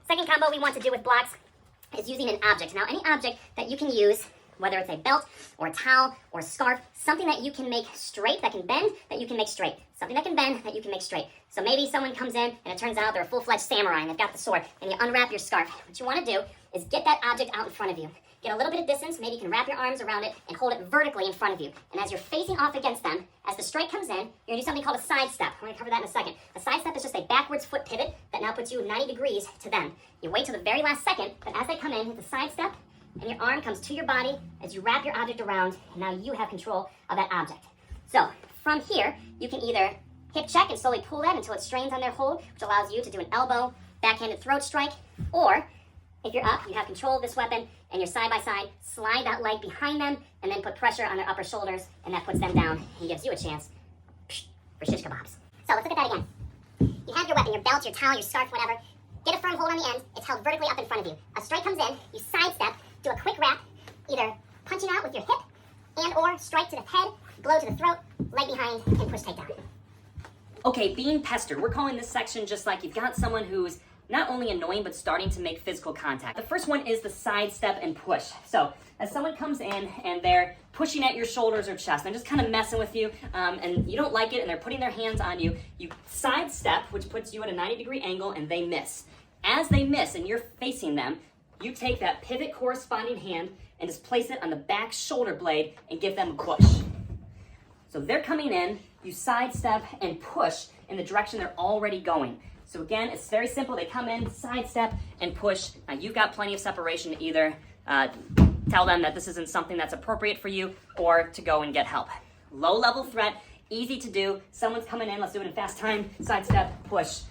Second combo we want to do with blocks is using an object. Now, any object that you can use, whether it's a belt or a towel or a scarf, something that you can make straight, that can bend, that you can make straight. Something that can bend, that you can make straight. So maybe someone comes in and it turns out they're a full-fledged samurai and they've got the sword, and you unwrap your scarf. What you want to do is get that object out in front of you. Get a little bit of distance, maybe you can wrap your arms around it and hold it vertically in front of you. And as you're facing off against them, as the strike comes in, you're gonna do something called a side step. We're gonna cover that in a second. A side step is just a backwards foot pivot that now puts you 90 degrees to them. You wait till the very last second, but as they come in, hit the side step, and your arm comes to your body as you wrap your object around, and now you have control of that object. So from here, you can either hip check and slowly pull that until it strains on their hold, which allows you to do an elbow, backhanded throat strike, or if you're up, you have control of this weapon, and you're side by side, slide that leg behind them, and then put pressure on their upper shoulders, and that puts them down and gives you a chance for shish kebabs. So let's look at that again. You have your weapon, your belt, your towel, your scarf, whatever. Get a firm hold on the end. It's held vertically up in front of you. A strike comes in, you sidestep, do a quick wrap, either punching out with your hip, and or strike to the head, blow to the throat, leg behind, and push takedown. Okay, being pestered. We're calling this section just like you've got someone who's not only annoying, but starting to make physical contact. The first one is the side step and push. So as someone comes in and they're pushing at your shoulders or chest, they're just kind of messing with you, and you don't like it, and they're putting their hands on you, you side step, which puts you at a 90-degree angle, and they miss. As they miss and you're facing them, you take that pivot corresponding hand and just place it on the back shoulder blade and give them a push. So they're coming in, you sidestep and push in the direction they're already going. So again, it's very simple. They come in, sidestep, and push. Now you've got plenty of separation to either tell them that this isn't something that's appropriate for you or to go and get help. Low level threat, easy to do. Someone's coming in, let's do it in fast time. Sidestep, push.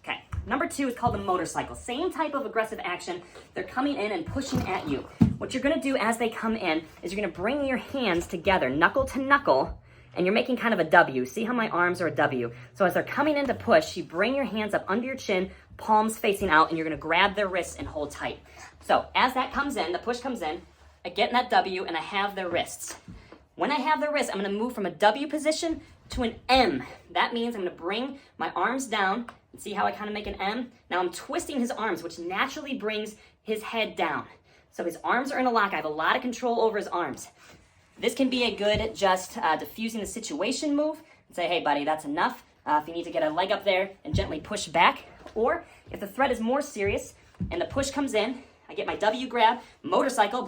Okay, number 2 is called the motorcycle. Same type of aggressive action. They're coming in and pushing at you. What you're gonna do as they come in is you're gonna bring your hands together, knuckle to knuckle, and you're making kind of a W. See how my arms are a W? So as they're coming in to push, you bring your hands up under your chin, palms facing out, and you're gonna grab their wrists and hold tight. So as that comes in, the push comes in, I get in that W and I have their wrists. When I have their wrists, I'm gonna move from a W position to an M. That means I'm gonna bring my arms down, and see how I kind of make an M? Now I'm twisting his arms, which naturally brings his head down. So his arms are in a lock. I have a lot of control over his arms. This can be a good just diffusing the situation move and say, hey buddy, that's enough. If you need to get a leg up there and gently push back. Or if the threat is more serious and the push comes in, I get my W grab, motorcycle.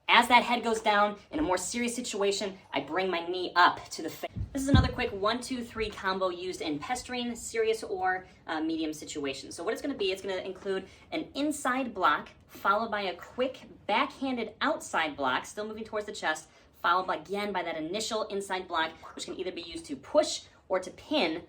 As that head goes down in a more serious situation, I bring my knee up to the face. This is another quick 1-2-3 combo used in pestering, serious, or medium situations. So what it's gonna be, it's gonna include an inside block, followed by a quick backhanded outside block, still moving towards the chest, followed by, again by that initial inside block, which can either be used to push or to pin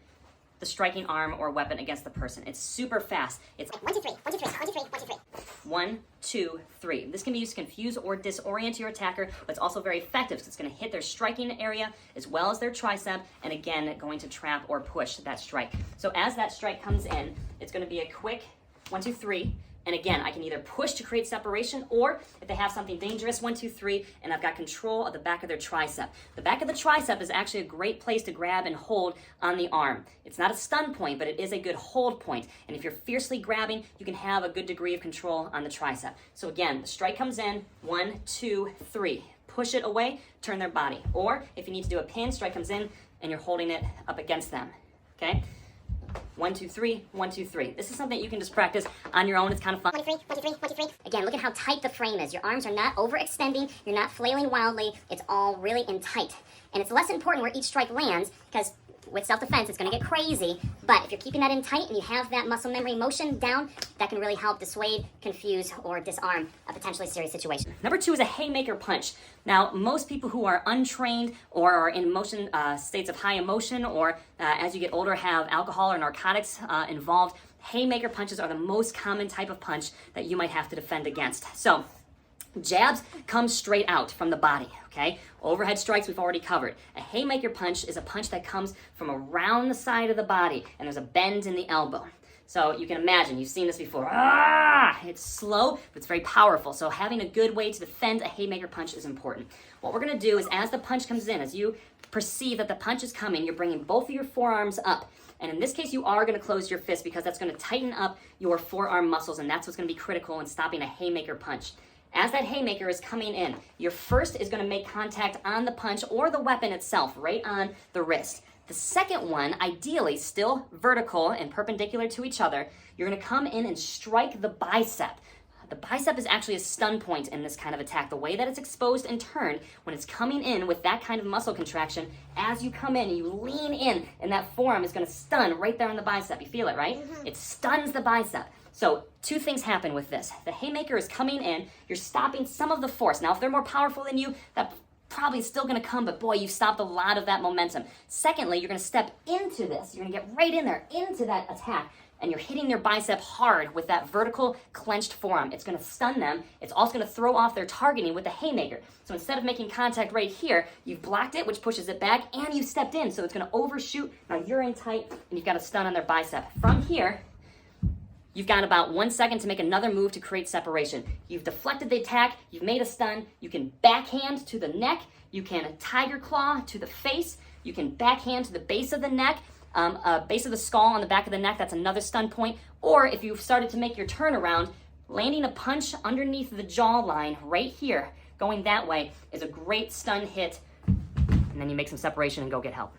the striking arm or weapon against the person. It's super fast. It's 1, 2, 3, 1, 2, 3, 1, 2, 3, 1, 2, 3. 1, 2, 3. This can be used to confuse or disorient your attacker, but it's also very effective because it's going to hit their striking area as well as their tricep, and again, going to trap or push that strike. So as that strike comes in, it's going to be a quick 1, 2, 3. And again, I can either push to create separation, or if they have something dangerous, 1, 2, 3, and I've got control of the back of their tricep. The back of the tricep is actually a great place to grab and hold on the arm. It's not a stun point, but it is a good hold point. And if you're fiercely grabbing, you can have a good degree of control on the tricep. So again, the strike comes in, 1, 2, 3. Push it away, turn their body. Or if you need to do a pin, strike comes in, and you're holding it up against them, okay? 1, 2, 3, 1, 2, 3. This is something you can just practice on your own. It's kind of fun. 1, 2, 3, 1, 2, 3, 1, 2, 3. Again, look at how tight the frame is. Your arms are not overextending. You're not flailing wildly. It's all really in tight. And it's less important where each strike lands because with self-defense, it's going to get crazy. But if you're keeping that in tight and you have that muscle memory motion down, that can really help dissuade, confuse, or disarm a potentially serious situation. Number 2 is a haymaker punch. Now, most people who are untrained or are in motion states of high emotion, or as you get older have alcohol or narcotics involved, haymaker punches are the most common type of punch that you might have to defend against. So jabs come straight out from the body, okay? Overhead strikes we've already covered. A haymaker punch is a punch that comes from around the side of the body, and there's a bend in the elbow. So you can imagine, you've seen this before. It's slow, but it's very powerful. So having a good way to defend a haymaker punch is important. What we're gonna do is as the punch comes in, as you perceive that the punch is coming, you're bringing both of your forearms up. And in this case, you are gonna close your fist because that's gonna tighten up your forearm muscles, and that's what's gonna be critical in stopping a haymaker punch. As that haymaker is coming in, your first is gonna make contact on the punch or the weapon itself, right on the wrist. The second one, ideally still vertical and perpendicular to each other, you're gonna come in and strike the bicep. The bicep is actually a stun point in this kind of attack. The way that it's exposed and turned, when it's coming in with that kind of muscle contraction, as you come in and you lean in, and that forearm is gonna stun right there on the bicep. You feel it, right? It stuns the bicep. So 2 things happen with this. The haymaker is coming in, you're stopping some of the force. Now, if they're more powerful than you, that probably still gonna come, but boy, you've stopped a lot of that momentum. Secondly, you're gonna step into this. You're gonna get right in there, into that attack, and you're hitting their bicep hard with that vertical clenched forearm. It's gonna stun them. It's also gonna throw off their targeting with the haymaker. So instead of making contact right here, you've blocked it, which pushes it back, and you've stepped in, so it's gonna overshoot. Now you're in tight, and you've got a stun on their bicep. From here, you've got about 1 second to make another move to create separation. You've deflected the attack, you've made a stun, you can backhand to the neck, you can tiger claw to the face, you can backhand to the base of the neck, base of the skull on the back of the neck, that's another stun point. Or if you've started to make your turnaround, landing a punch underneath the jawline right here, going that way, is a great stun hit. And then you make some separation and go get help.